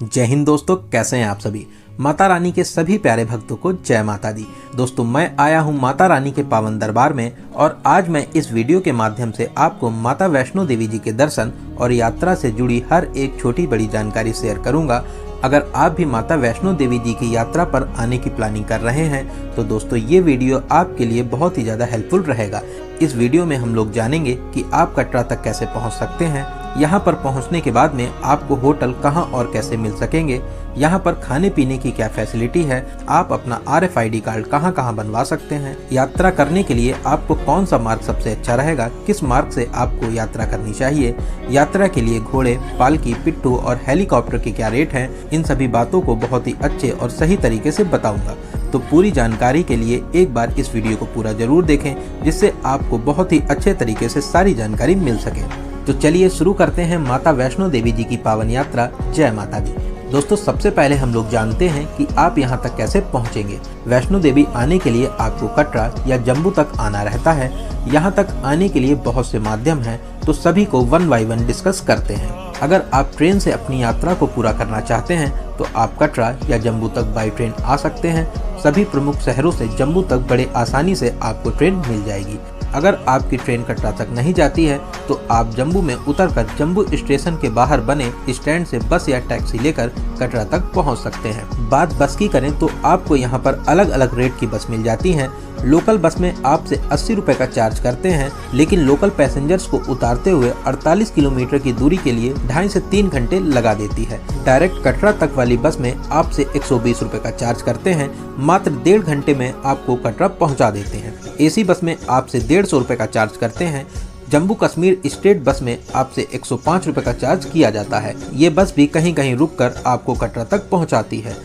जय हिंद दोस्तों, कैसे हैं आप सभी। माता रानी के सभी प्यारे भक्तों को जय माता दी। दोस्तों, मैं आया हूं माता रानी के पावन दरबार में और आज मैं इस वीडियो के माध्यम से आपको माता वैष्णो देवी जी के दर्शन और यात्रा से जुड़ी हर एक छोटी बड़ी जानकारी शेयर करूंगा। अगर आप भी माता वैष्णो देवी जी की यात्रा पर आने की प्लानिंग कर रहे हैं तो दोस्तों ये वीडियो आपके लिए बहुत ही ज़्यादा हेल्पफुल रहेगा। इस वीडियो में हम लोग जानेंगे कि आप कटरा तक कैसे पहुंच सकते हैं, यहाँ पर पहुंचने के बाद में आपको होटल कहां और कैसे मिल सकेंगे, यहाँ पर खाने पीने की क्या फैसिलिटी है, आप अपना RFID कार्ड कहां बनवा सकते हैं, यात्रा करने के लिए आपको कौन सा मार्ग सबसे अच्छा रहेगा, किस मार्ग से आपको यात्रा करनी चाहिए, यात्रा के लिए घोड़े, पालकी, पिट्ठू और हेलीकॉप्टर के क्या रेट हैं, इन सभी बातों को बहुत ही अच्छे और सही तरीके से बताऊंगा। तो पूरी जानकारी के लिए एक बार इस वीडियो को पूरा जरूर देखें, जिससे आपको बहुत ही अच्छे तरीके से सारी जानकारी मिल सके। तो चलिए शुरू करते हैं माता वैष्णो देवी जी की पावन यात्रा। जय माता दी। दोस्तों, सबसे पहले हम लोग जानते हैं कि आप यहाँ तक कैसे पहुँचेंगे। वैष्णो देवी आने के लिए आपको कटरा या जम्मू तक आना रहता है। यहाँ तक आने के लिए बहुत से माध्यम हैं, तो सभी को वन बाय वन डिस्कस करते हैं। अगर आप ट्रेन से अपनी यात्रा को पूरा करना चाहते हैं तो आप कटरा या जम्मू तक बाई ट्रेन आ सकते हैं। सभी प्रमुख शहरों से जम्मू तक बड़े आसानी से आपको ट्रेन मिल जाएगी। अगर आपकी ट्रेन कटरा तक नहीं जाती है तो आप जम्मू में उतरकर जम्मू स्टेशन के बाहर बने स्टैंड से बस या टैक्सी लेकर कटरा तक पहुंच सकते हैं। बात बस की करें तो आपको यहां पर अलग अलग रेट की बस मिल जाती हैं। लोकल बस में आपसे 80 रुपए का चार्ज करते हैं, लेकिन लोकल पैसेंजर्स को उतारते हुए 48 किलोमीटर की दूरी के लिए 2.5 से 3 घंटे लगा देती है। डायरेक्ट कटरा तक वाली बस में आपसे 120 रुपए का चार्ज करते हैं, मात्र 1.5 घंटे में आपको कटरा पहुंचा देते हैं। AC बस में आपसे 150 रुपए का चार्ज करते हैं। जम्मू कश्मीर स्टेट बस में आपसे 105 रुपए का चार्ज किया जाता है। ये बस भी कहीं कहीं रुककर आपको कटरा तक पहुंचाती है।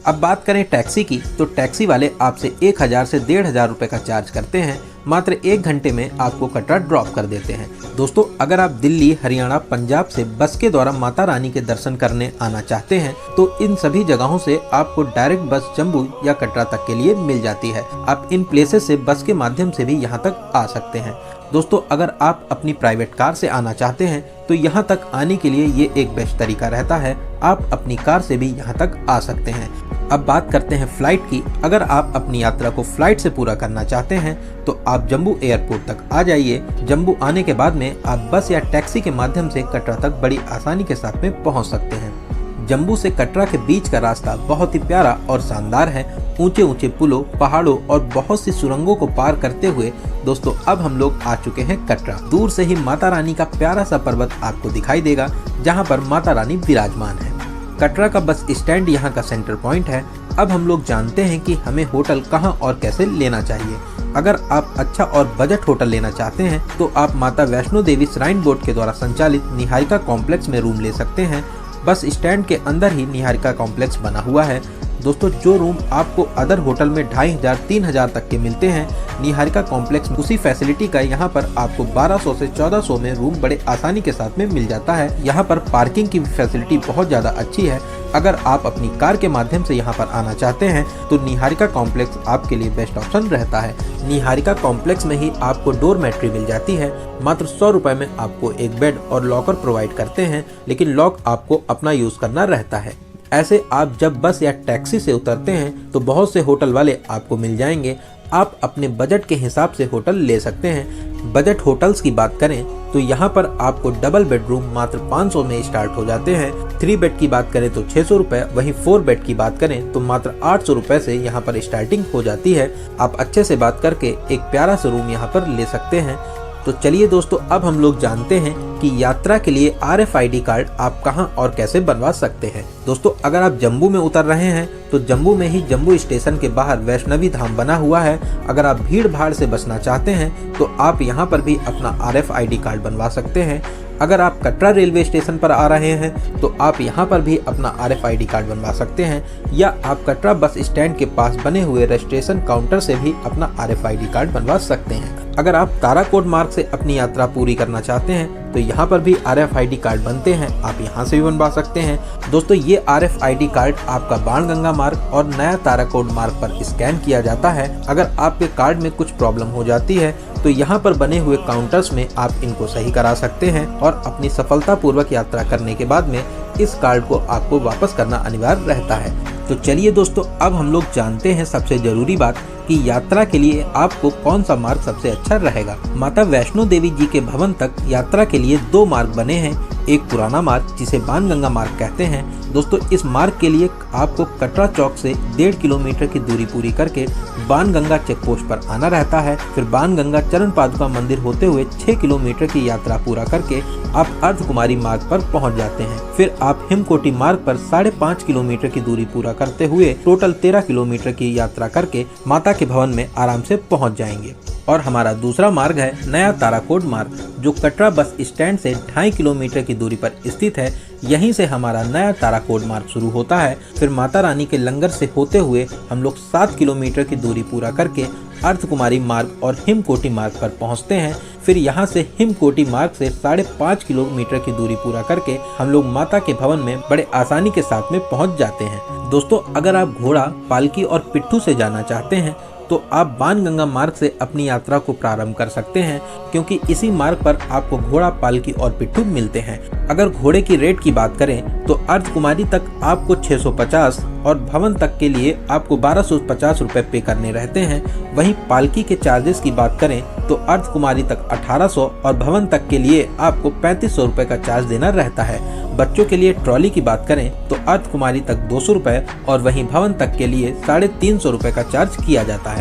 अब बात करें टैक्सी की, तो टैक्सी वाले आपसे 1000 से 1500 रुपए का चार्ज करते हैं। मात्र 1 घंटे में आपको कटरा ड्रॉप कर देते हैं। दोस्तों, अगर आप दिल्ली, हरियाणा, पंजाब से बस के द्वारा माता रानी के दर्शन करने आना चाहते हैं तो इन सभी जगहों से आपको डायरेक्ट बस जम्मू या कटरा तक के लिए मिल जाती है। आप इन प्लेसेस से बस के माध्यम से भी यहाँ तक आ सकते हैं। दोस्तों, अगर आप अपनी प्राइवेट कार से आना चाहते हैं तो यहाँ तक आने के लिए ये एक बेस्ट तरीका रहता है। आप अपनी कार से भी यहाँ तक आ सकते हैं। अब बात करते हैं फ्लाइट की। अगर आप अपनी यात्रा को फ्लाइट से पूरा करना चाहते हैं तो आप जम्मू एयरपोर्ट तक आ जाइए। जम्मू आने के बाद में आप बस या टैक्सी के माध्यम से कटरा तक बड़ी आसानी के साथ में पहुंच सकते हैं। जम्मू से कटरा के बीच का रास्ता बहुत ही प्यारा और शानदार है। ऊंचे ऊंचे पुलों, पहाड़ों और बहुत सी सुरंगों को पार करते हुए दोस्तों अब हम लोग आ चुके हैं कटरा। दूर से ही माता रानी का प्यारा सा पर्वत आपको दिखाई देगा, जहां पर माता रानी विराजमान है। कटरा का बस स्टैंड यहाँ का सेंटर पॉइंट है। अब हम लोग जानते हैं कि हमें होटल कहाँ और कैसे लेना चाहिए। अगर आप अच्छा और बजट होटल लेना चाहते हैं तो आप माता वैष्णो देवी श्राइन बोर्ड के द्वारा संचालित निहारिका कॉम्प्लेक्स में रूम ले सकते हैं। बस स्टैंड के अंदर ही निहारिका कॉम्प्लेक्स बना हुआ है। दोस्तों, जो रूम आपको अदर होटल में 2500-3000 तक के मिलते हैं, निहारिका कॉम्प्लेक्स में उसी फैसिलिटी का यहाँ पर आपको 1200 से 1400 में रूम बड़े आसानी के साथ में मिल जाता है। यहाँ पर पार्किंग की फैसिलिटी बहुत ज़्यादा अच्छी है। अगर आप अपनी कार के माध्यम से यहाँ पर आना चाहते हैं तो निहारिका कॉम्प्लेक्स आपके लिए बेस्ट ऑप्शन रहता है। निहारिका कॉम्प्लेक्स में ही आपको डोरमेट्री मिल जाती है। मात्र 100 रुपए में आपको एक बेड और लॉकर प्रोवाइड करते हैं, लेकिन लॉक आपको अपना यूज करना रहता है। ऐसे आप जब बस या टैक्सी से उतरते हैं तो बहुत से होटल वाले आपको मिल जाएंगे। आप अपने बजट के हिसाब से होटल ले सकते हैं। बजट होटल्स की बात करें तो यहाँ पर आपको डबल बेडरूम मात्र 500 में स्टार्ट हो जाते हैं। 3 बेड की बात करें तो 600 रुपए, वहीं 4 बेड की बात करें तो मात्र 800 रुपए से यहाँ पर स्टार्टिंग हो जाती है। आप अच्छे से बात करके एक प्यारा सा रूम यहाँ पर ले सकते हैं। तो चलिए दोस्तों, अब हम लोग जानते हैं कि यात्रा के लिए RFID कार्ड आप कहां और कैसे बनवा सकते हैं। दोस्तों, अगर आप जम्मू में उतर रहे हैं तो जम्मू में ही जम्मू स्टेशन के बाहर वैष्णवी धाम बना हुआ है। अगर आप भीड़ भाड़ से बचना चाहते हैं तो आप यहां पर भी अपना RFID कार्ड बनवा सकते हैं। अगर आप कटरा रेलवे स्टेशन पर आ रहे हैं तो आप यहां पर भी अपना RFID कार्ड बनवा सकते हैं, या आप कटरा बस स्टैंड के पास बने हुए रजिस्ट्रेशन काउंटर से भी अपना RFID कार्ड बनवा सकते हैं। अगर आप ताराकोट मार्ग से अपनी यात्रा पूरी करना चाहते हैं तो यहाँ पर भी RFID कार्ड बनते हैं, आप यहाँ से भी बनवा सकते हैं। दोस्तों ये RFID कार्ड आपका बाणगंगा मार्ग और नया ताराकोट मार्ग पर स्कैन किया जाता है। अगर आपके कार्ड में कुछ प्रॉब्लम हो जाती है तो यहाँ पर बने हुए काउंटर्स में आप इनको सही करा सकते हैं और अपनी सफलतापूर्वक यात्रा करने के बाद में इस कार्ड को आपको वापस करना अनिवार्य रहता है। तो चलिए दोस्तों, अब हम लोग जानते हैं सबसे जरूरी बात कि यात्रा के लिए आपको कौन सा मार्ग सबसे अच्छा रहेगा। माता वैष्णो देवी जी के भवन तक यात्रा के लिए 2 मार्ग बने हैं। एक पुराना मार्ग जिसे बाणगंगा मार्ग कहते हैं। दोस्तों इस मार्ग के लिए आपको कटरा चौक से 1.5 किलोमीटर की दूरी पूरी करके बाणगंगा चेक पोस्ट पर आना रहता है। फिर बाणगंगा चरण पादुका मंदिर होते हुए 6 किलोमीटर की यात्रा पूरा करके आप अर्धकुमारी मार्ग पर पहुंच जाते हैं। फिर आप हिमकोटी मार्ग पर 5.5 किलोमीटर की दूरी पूरा करते हुए टोटल 13 किलोमीटर की यात्रा करके माता के भवन में आराम से पहुंच जाएंगे। और हमारा दूसरा मार्ग है नया ताराकोट मार्ग, जो कटरा बस स्टैंड से 2.5 किलोमीटर की दूरी पर स्थित है। यहीं से हमारा नया ताराकोट मार्ग शुरू होता है। फिर माता रानी के लंगर से होते हुए हम लोग 7 किलोमीटर की दूरी पूरा करके अर्धकुमारी मार्ग और हिमकोटी मार्ग पर पहुंचते हैं। फिर यहां से हिमकोटी मार्ग से 5.5 किलोमीटर की दूरी पूरा करके हम लोग माता के भवन में बड़े आसानी के साथ में पहुंच जाते हैं। दोस्तों अगर आप घोड़ा, पालकी और पिट्ठू से जाना चाहते हैं तो आप बाणगंगा मार्ग से अपनी यात्रा को प्रारंभ कर सकते हैं, क्योंकि इसी मार्ग पर आपको घोड़ा, पालकी और पिट्ठू मिलते हैं। अगर घोड़े की रेट की बात करें तो अर्धकुमारी तक आपको 650 और भवन तक के लिए आपको 1250 रुपए पे करने रहते हैं। वहीं पालकी के चार्जेस की बात करें तो अर्धकुमारी तक 1800 और भवन तक के लिए आपको 3500 रुपए का चार्ज देना रहता है। बच्चों के लिए ट्रॉली की बात करें तो अर्धकुमारी तक 200 रुपए और वहीं भवन तक के लिए 350 रुपए का चार्ज किया जाता है।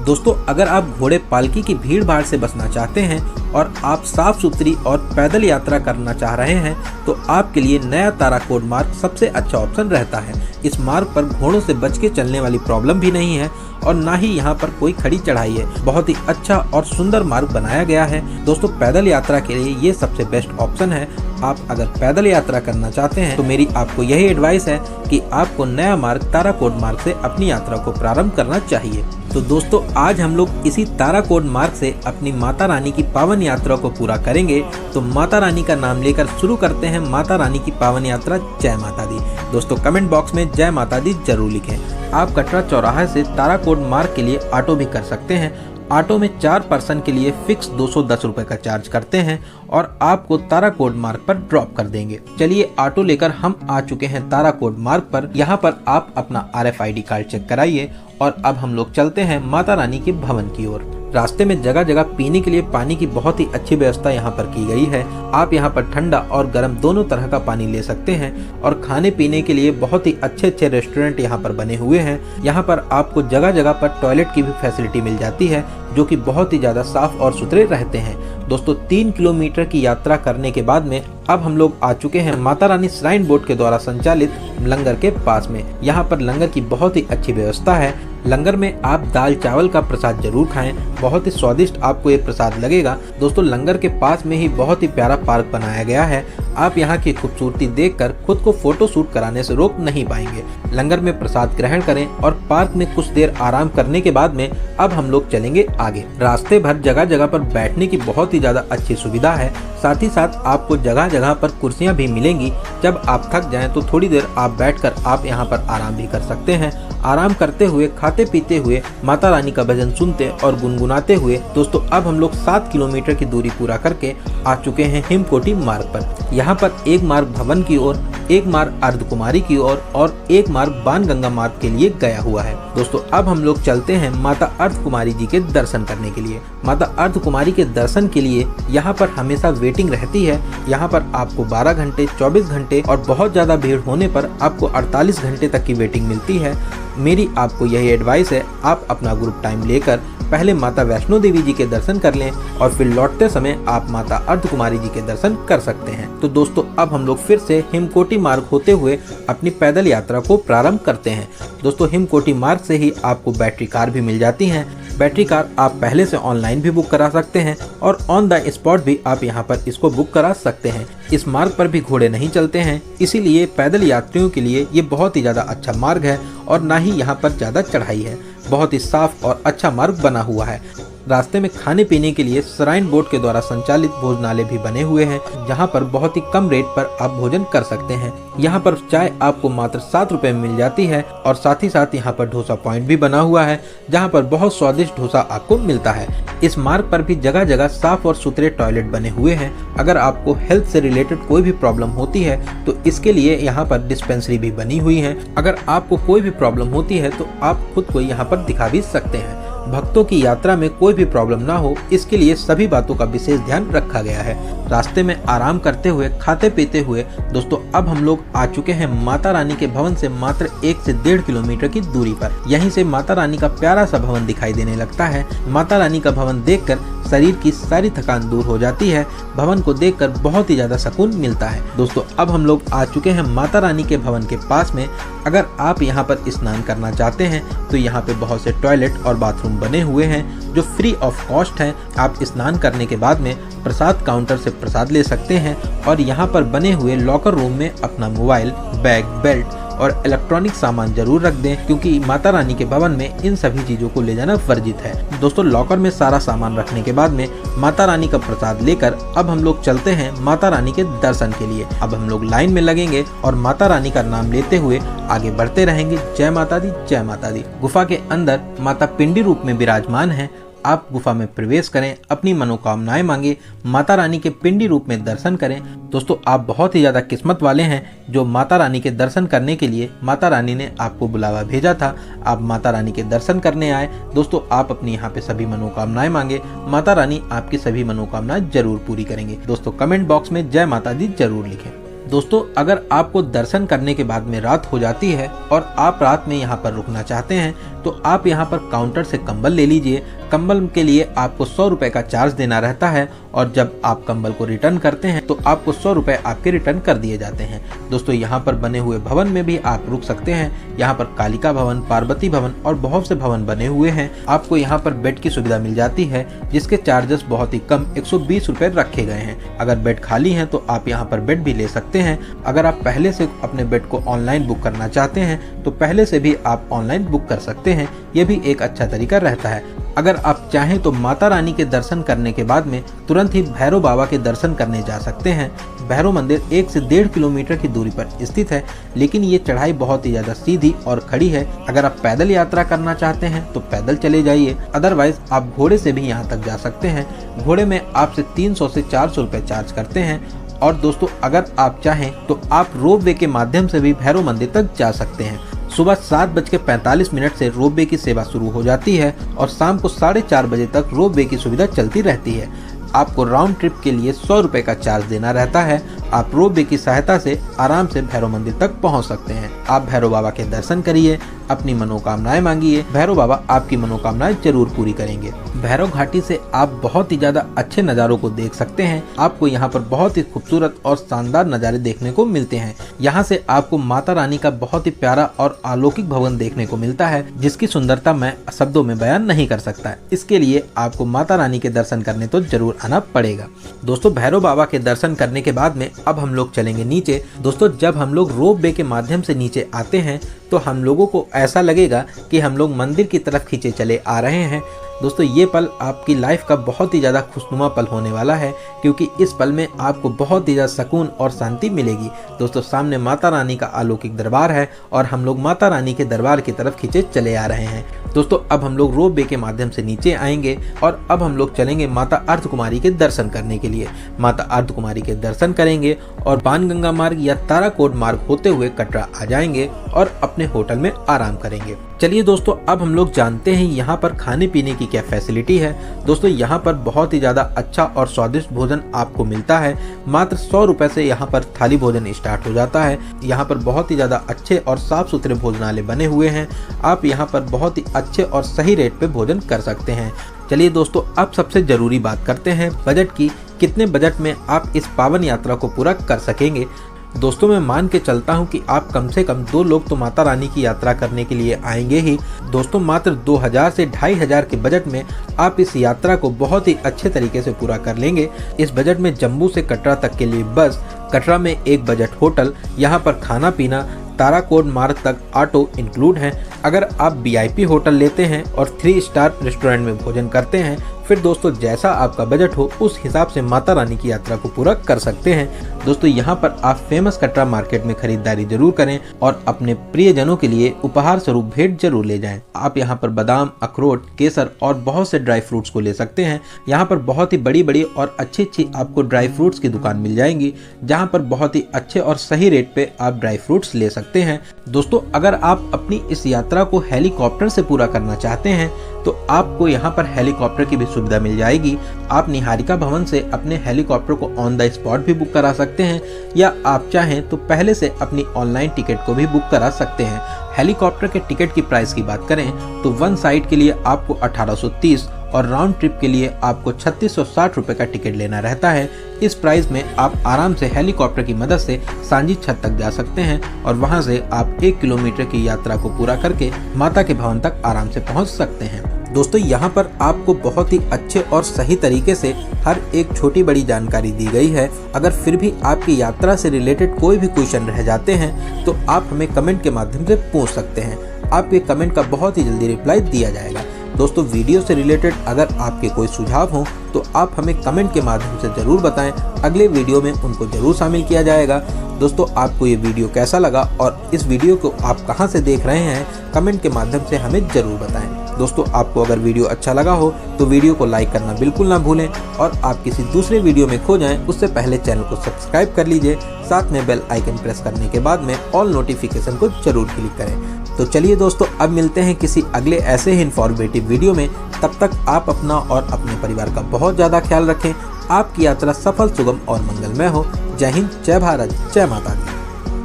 दोस्तों अगर आप घोड़े, पालकी की भीड़ भाड़ से बचना चाहते हैं और आप साफ सुथरी और पैदल यात्रा करना चाह रहे हैं तो आपके लिए नया ताराकोट मार्ग सबसे अच्छा ऑप्शन रहता है। इस मार्ग पर घोड़ों से बच के चलने वाली प्रॉब्लम भी नहीं है और ना ही यहाँ पर कोई खड़ी चढ़ाई है। बहुत ही अच्छा और सुंदर मार्ग बनाया गया है। दोस्तों पैदल यात्रा के लिए ये सबसे बेस्ट ऑप्शन है। आप अगर पैदल यात्रा करना चाहते हैं तो मेरी आपको यही एडवाइस है कि आपको नया मार्ग ताराकोट मार्ग से अपनी यात्रा को प्रारंभ करना चाहिए। तो दोस्तों आज हम लोग इसी ताराकोट मार्ग से अपनी माता रानी की पावन यात्रा को पूरा करेंगे। तो माता रानी का नाम लेकर शुरू करते हैं माता रानी की पावन यात्रा। जय माता दी। दोस्तों कमेंट बॉक्स में जय माता दी जरूर लिखें। आप कटरा चौराहे से ताराकोट मार्ग के लिए ऑटो भी कर सकते हैं। ऑटो में 4 पर्सन के लिए फिक्स 210 रुपए का चार्ज करते हैं और आपको ताराकोट मार्ग पर ड्रॉप कर देंगे। चलिए ऑटो लेकर हम आ चुके हैं ताराकोट मार्ग पर। यहाँ पर आप अपना RFID कार्ड चेक कराइए और अब हम लोग चलते हैं माता रानी के भवन की ओर। रास्ते में जगह जगह पीने के लिए पानी की बहुत ही अच्छी व्यवस्था यहाँ पर की गई है। आप यहाँ पर ठंडा और गर्म दोनों तरह का पानी ले सकते हैं और खाने पीने के लिए बहुत ही अच्छे अच्छे रेस्टोरेंट यहाँ पर बने हुए हैं। यहाँ पर आपको जगह जगह पर टॉयलेट की भी फैसिलिटी मिल जाती है, जो कि बहुत ही ज्यादा साफ और सुथरे रहते हैं। दोस्तों 3 किलोमीटर की यात्रा करने के बाद में अब हम लोग आ चुके हैं माता रानी श्राइन बोर्ड के द्वारा संचालित लंगर के पास में। यहाँ पर लंगर की बहुत ही अच्छी व्यवस्था है। लंगर में आप दाल चावल का प्रसाद जरूर खाएं, बहुत ही स्वादिष्ट आपको ये प्रसाद लगेगा। दोस्तों लंगर के पास में ही बहुत ही प्यारा पार्क बनाया गया है। आप यहाँ की खूबसूरती देखकर खुद को फोटो शूट कराने से रोक नहीं पाएंगे। लंगर में प्रसाद ग्रहण करें और पार्क में कुछ देर आराम करने के बाद में अब हम लोग चलेंगे आगे। रास्ते भर जगह जगह पर बैठने की बहुत ही ज्यादा अच्छी सुविधा है। साथ ही साथ आपको जगह जगह पर कुर्सियां भी मिलेंगी। जब आप थक जाएं तो थोड़ी देर आप बैठकर आप यहाँ पर आराम भी कर सकते हैं। आराम करते हुए, खाते पीते हुए, माता रानी का भजन सुनते और गुनगुनाते हुए दोस्तों अब हम लोग 7 किलोमीटर की दूरी पूरा करके आ चुके हैं हिमकोटी मार्ग पर। यहाँ पर एक मार्ग भवन की ओर, एक मार्ग अर्धकुमारी की ओर और एक मार्ग बाणगंगा मार्ग के लिए गया हुआ है। दोस्तों अब हम लोग चलते हैं माता अर्धकुमारी जी के दर्शन करने के लिए। माता अर्धकुमारी के दर्शन के लिए यहाँ पर हमेशा वेटिंग रहती है। यहाँ पर आपको 12 घंटे, 24 घंटे और बहुत ज्यादा भीड़ होने पर आपको 48 घंटे तक की वेटिंग मिलती है। मेरी आपको यही एडवाइस है, आप अपना ग्रुप टाइम लेकर पहले माता वैष्णो देवी जी के दर्शन कर लें और फिर लौटते समय आप माता अर्धकुमारी जी के दर्शन कर सकते हैं। तो दोस्तों अब हम लोग फिर से हिमकोटी मार्ग होते हुए अपनी पैदल यात्रा को प्रारंभ करते हैं। दोस्तों हिमकोटी मार्ग से ही आपको बैटरी कार भी मिल जाती हैं। बैटरी कार आप पहले से ऑनलाइन भी बुक करा सकते हैं और ऑन द स्पॉट भी आप यहाँ पर इसको बुक करा सकते हैं। इस मार्ग पर भी घोड़े नहीं चलते हैं, इसीलिए पैदल यात्रियों के लिए ये बहुत ही ज्यादा अच्छा मार्ग है और ना ही यहाँ पर ज्यादा चढ़ाई है। बहुत ही साफ और अच्छा मार्ग बना हुआ है। रास्ते में खाने पीने के लिए श्राइन बोर्ड के द्वारा संचालित भोजनालय भी बने हुए हैं, जहां पर बहुत ही कम रेट पर आप भोजन कर सकते हैं। यहां पर चाय आपको मात्र 7 रुपए में मिल जाती है और साथ ही साथ यहां पर डोसा पॉइंट भी बना हुआ है, जहां पर बहुत स्वादिष्ट डोसा आपको मिलता है। इस मार्ग पर भी जगह जगह साफ और सुथरे टॉयलेट बने हुए हैं। अगर आपको हेल्थ से रिलेटेड कोई भी प्रॉब्लम होती है तो इसके लिए यहाँ पर डिस्पेंसरी भी बनी हुई है। अगर आपको कोई भी प्रॉब्लम होती है तो आप खुद को यहाँ पर दिखा भी सकते हैं। भक्तों की यात्रा में कोई भी प्रॉब्लम ना हो, इसके लिए सभी बातों का विशेष ध्यान रखा गया है। रास्ते में आराम करते हुए, खाते पीते हुए दोस्तों अब हम लोग आ चुके हैं माता रानी के भवन से मात्र 1 से 1.5 किलोमीटर की दूरी पर। यहीं से माता रानी का प्यारा सा भवन दिखाई देने लगता है। माता रानी का भवन देखकर शरीर की सारी थकान दूर हो जाती है। भवन को देखकर बहुत ही ज्यादा सुकून मिलता है। दोस्तों अब हम लोग आ चुके हैं माता रानी के भवन के पास में। अगर आप यहाँ पर स्नान करना चाहते हैं तो यहाँ पे बहुत से टॉयलेट और बाथरूम बने हुए हैं जो फ्री ऑफ कॉस्ट हैं। आप स्नान करने के बाद में प्रसाद काउंटर से प्रसाद ले सकते हैं और यहाँ पर बने हुए लॉकर रूम में अपना मोबाइल, बैग, बेल्ट और इलेक्ट्रॉनिक सामान जरूर रख दें, क्योंकि माता रानी के भवन में इन सभी चीजों को ले जाना वर्जित है। दोस्तों लॉकर में सारा सामान रखने के बाद में माता रानी का प्रसाद लेकर अब हम लोग चलते हैं माता रानी के दर्शन के लिए। अब हम लोग लाइन में लगेंगे और माता रानी का नाम लेते हुए आगे बढ़ते रहेंगे। जय माता दी, जय माता दी। गुफा के अंदर माता पिंडी रूप में विराजमान है। आप गुफा में प्रवेश करें, अपनी मनोकामनाएं मांगे, माता रानी के पिंडी रूप में दर्शन करें। दोस्तों आप बहुत ही ज़्यादा किस्मत वाले हैं जो माता रानी के दर्शन करने के लिए माता रानी ने आपको बुलावा भेजा था। आप माता रानी के दर्शन करने आए। दोस्तों आप अपनी यहाँ पे सभी मनोकामनाएं मांगे, माता रानी आपकी सभी मनोकामनाएं जरूर पूरी करेंगे। दोस्तों कमेंट बॉक्स में जय माता दी जरूर लिखें। दोस्तों अगर आपको दर्शन करने के बाद में रात हो जाती है और आप रात में यहाँ पर रुकना चाहते हैं तो आप यहाँ पर काउंटर से कंबल ले लीजिए। कंबल के लिए आपको 100 रुपए का चार्ज देना रहता है और जब आप कंबल को रिटर्न करते हैं तो आपको 100 रुपए आपके रिटर्न कर दिए जाते हैं। दोस्तों यहाँ पर बने हुए भवन में भी आप रुक सकते हैं। यहाँ पर कालिका भवन, पार्वती भवन और बहुत से भवन बने हुए हैं। आपको यहाँ पर बेड की सुविधा मिल जाती है जिसके चार्जेस बहुत ही कम 120 रुपए रखे गए हैं। अगर बेड खाली है तो आप यहाँ पर बेड भी ले सकते हैं। अगर आप पहले से अपने बेड को ऑनलाइन बुक करना चाहते हैं तो पहले से भी आप ऑनलाइन बुक कर सकते हैं। ये भी एक अच्छा तरीका रहता है। अगर आप चाहें तो माता रानी के दर्शन करने के बाद में तुरंत ही भैरव बाबा के दर्शन करने जा सकते हैं। भैरव मंदिर 1 से 1.5 किलोमीटर की दूरी पर स्थित है, लेकिन ये चढ़ाई बहुत ही ज़्यादा सीधी और खड़ी है। अगर आप पैदल यात्रा करना चाहते हैं तो पैदल चले जाइए, अदरवाइज आप घोड़े से भी यहाँ तक जा सकते हैं। घोड़े में आपसे 300 से 400 रुपये चार्ज करते हैं। और दोस्तों अगर आप चाहें तो आप रोपवे के माध्यम से भी भैरव मंदिर तक जा सकते हैं। सुबह 7:45 से रोपवे की सेवा शुरू हो जाती है और शाम को 4:30 बजे तक रोपवे की सुविधा चलती रहती है। आपको राउंड ट्रिप के लिए 100 रुपए का चार्ज देना रहता है। आप रोपवे की सहायता से आराम से भैरव मंदिर तक पहुंच सकते हैं। आप भैरव बाबा के दर्शन करिए, अपनी मनोकामनाएं मांगिए, भैरव बाबा आपकी मनोकामनाएं जरूर पूरी करेंगे। भैरव घाटी से आप बहुत ही ज्यादा अच्छे नज़ारों को देख सकते हैं। आपको यहाँ पर बहुत ही खूबसूरत और शानदार नज़ारे देखने को मिलते हैं। यहाँ से आपको माता रानी का बहुत ही प्यारा और अलौकिक भवन देखने को मिलता है, जिसकी सुंदरता मैं शब्दों में बयान नहीं कर सकता। इसके लिए आपको माता रानी के दर्शन करने तो जरूर आना पड़ेगा। दोस्तों भैरव बाबा के दर्शन करने के बाद में अब हम लोग चलेंगे नीचे। दोस्तों जब हम लोग रोपवे के माध्यम से नीचे आते हैं तो हम लोगों को ऐसा लगेगा कि हम लोग मंदिर की तरफ खींचे चले आ रहे हैं। दोस्तों ये पल आपकी लाइफ का बहुत ही ज़्यादा खुशनुमा पल होने वाला है, क्योंकि इस पल में आपको बहुत ही ज़्यादा सुकून और शांति मिलेगी। दोस्तों सामने माता रानी का अलौकिक दरबार है और हम लोग माता रानी के दरबार की तरफ खींचे चले आ रहे हैं। दोस्तों अब हम लोग रोपवे के माध्यम से नीचे आएंगे और अब हम लोग चलेंगे माता अर्धकुमारी के दर्शन करने के लिए। माता अर्धकुमारी के दर्शन करेंगे और बाणगंगा मार्ग या ताराकोट मार्ग होते हुए कटरा आ जाएंगे और अपने होटल में आराम करेंगे। चलिए दोस्तों अब हम लोग जानते हैं यहाँ पर खाने पीने की क्या फैसिलिटी है। दोस्तों यहाँ पर बहुत ही ज़्यादा अच्छा और स्वादिष्ट भोजन आपको मिलता है। मात्र 100 रुपये से यहाँ पर थाली भोजन स्टार्ट हो जाता है। यहाँ पर बहुत ही ज़्यादा अच्छे और साफ सुथरे भोजनालय बने हुए हैं। आप यहाँ पर बहुत ही अच्छे और सही रेट पे भोजन कर सकते हैं। चलिए दोस्तों अब सबसे ज़रूरी बात करते हैं बजट की। कितने बजट में आप इस पावन यात्रा को पूरा कर सकेंगे। दोस्तों मैं मान के चलता हूं कि आप कम से कम 2 लोग तो माता रानी की यात्रा करने के लिए आएंगे ही। दोस्तों मात्र 2000 से 2500 के बजट में आप इस यात्रा को बहुत ही अच्छे तरीके से पूरा कर लेंगे। इस बजट में जम्मू से कटरा तक के लिए बस, कटरा में एक बजट होटल, यहाँ पर खाना पीना, ताराकोट मार्ग तक ऑटो इंक्लूड है। अगर आप VIP होटल लेते हैं और 3 स्टार रेस्टोरेंट में भोजन करते हैं, फिर दोस्तों जैसा आपका बजट हो उस हिसाब से माता रानी की यात्रा को पूरा कर सकते हैं। दोस्तों यहाँ पर आप फेमस कटरा मार्केट में खरीदारी जरूर करें और अपने प्रियजनों के लिए उपहार स्वरूप भेंट जरूर ले जाएं। आप यहाँ पर बादाम, अखरोट, केसर और बहुत से ड्राई फ्रूट्स को ले सकते हैं। यहाँ पर बहुत ही बड़ी बड़ी और अच्छी आपको ड्राई फ्रूट्स की दुकान मिल जाएंगी, जहाँ पर बहुत ही अच्छे और सही रेट पे आप ड्राई फ्रूट्स ले सकते हैं। दोस्तों अगर आप अपनी इस यात्रा को हेलीकॉप्टर से पूरा करना चाहते हैं तो आपको यहाँ पर हेलीकॉप्टर की भी सुविधा मिल जाएगी। आप निहारिका भवन से अपने हेलीकॉप्टर को ऑन द स्पॉट भी बुक करा सकते हैं, या आप चाहें तो पहले से अपनी ऑनलाइन टिकट को भी बुक करा सकते हैं। हेलीकॉप्टर के टिकट की प्राइस की बात करें तो वन साइड के लिए आपको 1830 और राउंड ट्रिप के लिए आपको 3660 रुपए का टिकट लेना रहता है। इस प्राइस में आप आराम से हेलीकॉप्टर की मदद से सांझी छत तक जा सकते हैं और वहां से आप 1 किलोमीटर की यात्रा को पूरा करके माता के भवन तक आराम से पहुंच सकते हैं। दोस्तों यहाँ पर आपको बहुत ही अच्छे और सही तरीके से हर एक छोटी बड़ी जानकारी दी गई है। अगर फिर भी आपकी यात्रा से रिलेटेड कोई भी क्वेश्चन रह जाते हैं तो आप हमें कमेंट के माध्यम से पूछ सकते हैं। आपके कमेंट का बहुत ही जल्दी रिप्लाई दिया जाएगा। दोस्तों वीडियो से रिलेटेड अगर आपके कोई सुझाव हो तो आप हमें कमेंट के माध्यम से ज़रूर बताएं, अगले वीडियो में उनको ज़रूर शामिल किया जाएगा। दोस्तों आपको ये वीडियो कैसा लगा और इस वीडियो को आप कहां से देख रहे हैं, कमेंट के माध्यम से हमें ज़रूर बताएं। दोस्तों आपको अगर वीडियो अच्छा लगा हो तो वीडियो को लाइक करना बिल्कुल ना भूलें और आप किसी दूसरे वीडियो में खो जाएं उससे पहले चैनल को सब्सक्राइब कर लीजिए। साथ में बेल आइकन प्रेस करने के बाद में ऑल नोटिफिकेशन को जरूर क्लिक करें। तो चलिए दोस्तों अब मिलते हैं किसी अगले ऐसे ही इन्फॉर्मेटिव वीडियो में। तब तक आप अपना और अपने परिवार का बहुत ज़्यादा ख्याल रखें। आपकी यात्रा सफल, सुगम और मंगलमय हो। जय हिंद, जय भारत, जय माता दी।